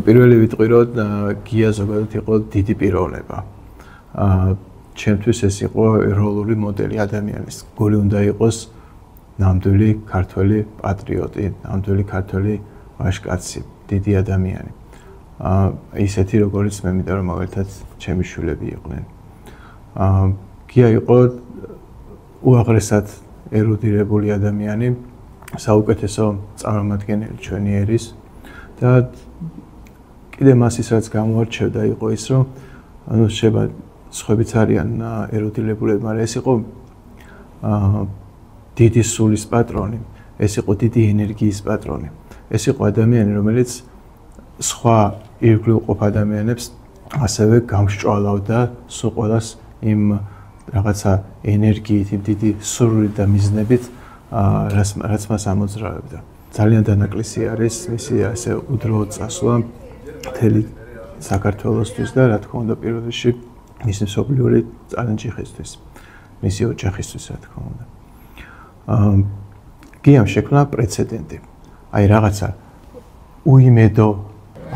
პირველი ვიტყვი რომ გია ზოგადად იყო დიდი პიროვნება. ჩემთვის ეს იყო როლული მოდელი ადამიანის. გული უნდა იყოს ნამდვილი ქართველი პატრიოტი, ნამდვილი ქართველი ვაჟკაცი, დიდი ადამიანი. ისეთი როგორც მე მინდა რომ მაგალითად ჩემი შვილები იყვნენ. გია იყო უაღრესად ერუდირებული ადამიანი, საუკეთესო წარმომადგენელი ჩვენი ერის და კიდე მას ის რაც გამოარჩევდა იყო ის რომ ანუ შეიძლება სხვაებიც არიან ერუდირებულები, მაგრამ ეს იყო დიდი სულის პატრონი, ეს იყო დიდი ენერგიის პატრონი. ეს იყო ადამიანი, რომელიც სხვა ირგვლივ ყოფ ადამიანებს ასევე გამსჭვალავდა სულ ყველას იმ რაღაცა ენერგიით, იმ დიდი სურვილით და მიზნებით, რაც მას ამოძრავებდა. ძალიან დანაკლისი არის მისი ასე უდროო წასვლა მთელი საქართველოსთვის და რა თქმა უნდა პირველ რიგში მისი მსოფლიური წარენჯიხისთვის, მისი ოჯახისთვის რა თქმა უნდა. გიამ შექმნა პრეცედენტი. აი რაღაცა უიმედო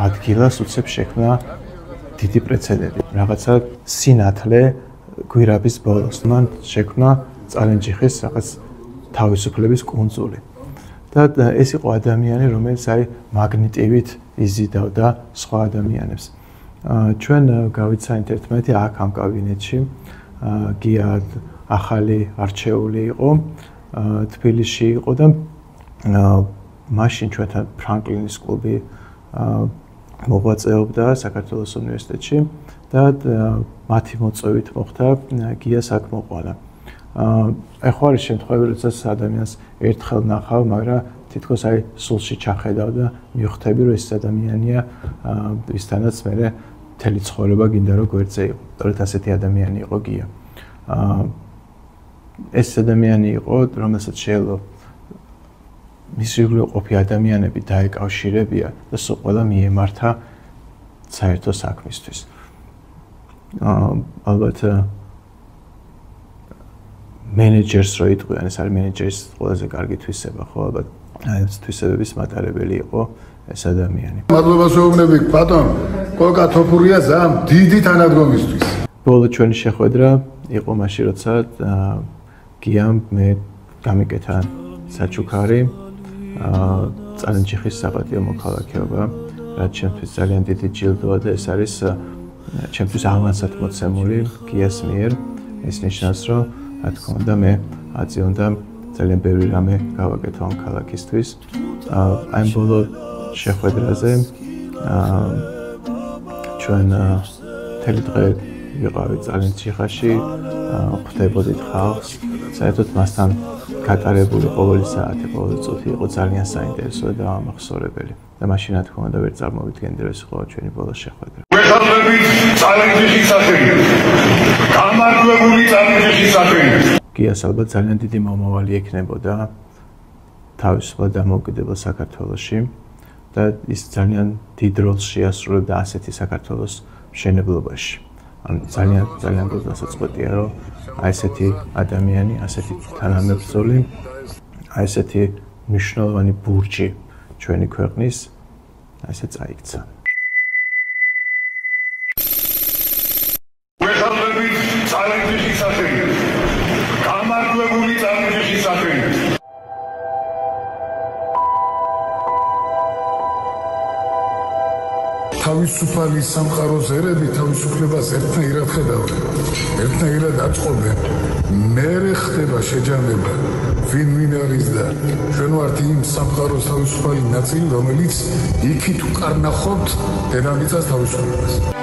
ადგილას უცებ შექმნა დიდი პრეცედენტი. რაღაცა სინათლე გვირაბის ბოლოს მან შექმნა წარენჯიხის რაღაც თავისუფლების კუნძული. და ეს იყო ადამიანი, რომელიც აი მაგნიტივით იზიდავდა სხვა ადამიანებს. ჩვენ გავიცანით ერთმანეთი აქ ამ კაბინეტში. გია ახალი არჩეული იყო, თბილისში იყო და მაშინ ჩვენთან ფრანკლინის კლუბი მოღვაწეობდა საქართველოს უნივერსიტეტში და მათი მოწვევით მოხდა გიას აქ მოყვანა. ეხლა არის შემთხვევები, როდესაც ადამიანს ერთხელ ნახავ, მაგრამ თითქოს აი სულში ჩახედავ და მივხვდები, რომ ეს ადამიანია, ვისთანაც მე მთელი ცხოვრება გინდა რომ გვერდზე იყო. სწორედ ასეთი ადამიანი იყო გია. ეს ადამიანი იყო, რომელსაც შეიძლება მისი ირგვლივ ყოფი ადამიანები დაეკავშირებია და სულ ყველა მიემართა საერთო საქმისთვის. ალბათ მენეჯერს რო იტყვიან, ეს არის მენეჯერის ყველაზე კარგი თვისება, ხო, ალბათ ეს თვისებების მატარებელი იყო ეს ადამიანი. მადლობა შეუბნები ბატონ კოკა თოფურია ზამ დიდი თანადგომისთვის. ბოლო ჩვენი შეხვედრა იყო მაშინ, როცა გიამ მე გამიკეთა საჩუქარი წარენჯიხის საპატიო მოქალაქეობა, რაც ჩემთვის ძალიან დიდი ჯილდოა და ეს არის ჩემთვის ავანსად მოცემული გიას მიერ. ეს ნიშნავს, რომ რა თქმა უნდა მე აწი უნდა ძალიან ბევრი რამე გავაკეთო ამ ქალაქისთვის. აი ბოლო შეხვედრაზე ჩვენ მთელი დღე ვიყავით წარენჯიხაში, ხვდებოდით ხალხს. საერთოდ მასთან გატარებული ყოველი საათი, ყოველი წუთი იყო ძალიან საინტერესო და ამახსოვრებელი. და მაშინ რა თქმა უნდა ვერ წარმოვიდგენდი, რომ ეს იყო ჩვენი ბოლო შეხვედრა. ვეხალდებით წარენჯიხის სახელი. გამარჯვებული წარენჯიხის სახელი. გიას ალბათ ძალიან დიდი მომავალი ექნებოდა თავისუფლად დამოუკიდებელ საქართველოში და ის ძალიან დიდ როლს შეასრულებდა ასეთი საქართველოს მშენებლობაში. ან ძალიან გულდასაწყვეტია, რომ აი ესეთი ადამიანი, ასეთი თანამებრძოლი, აი ესეთი მნიშვნელოვანი ბურჯი ჩვენი ქვეყნის ასე წაიქცა. ვეხალდებით წარენჯიხის სახელი. გამარჯვებული წარენჯიხის სახელი. თავისუფალი სამყაროს ერები თავისუფლებას ერთნაირად ხედავენ, ერთნაირად აწყობენ. მერე ხდება შეჯამება, ვინ არის და ჩვენ ვართ იმ სამყაროს თავისუფალი ნაწილი, რომელიც იქით უკარნახობთ დედამიწას თავისუფლებას.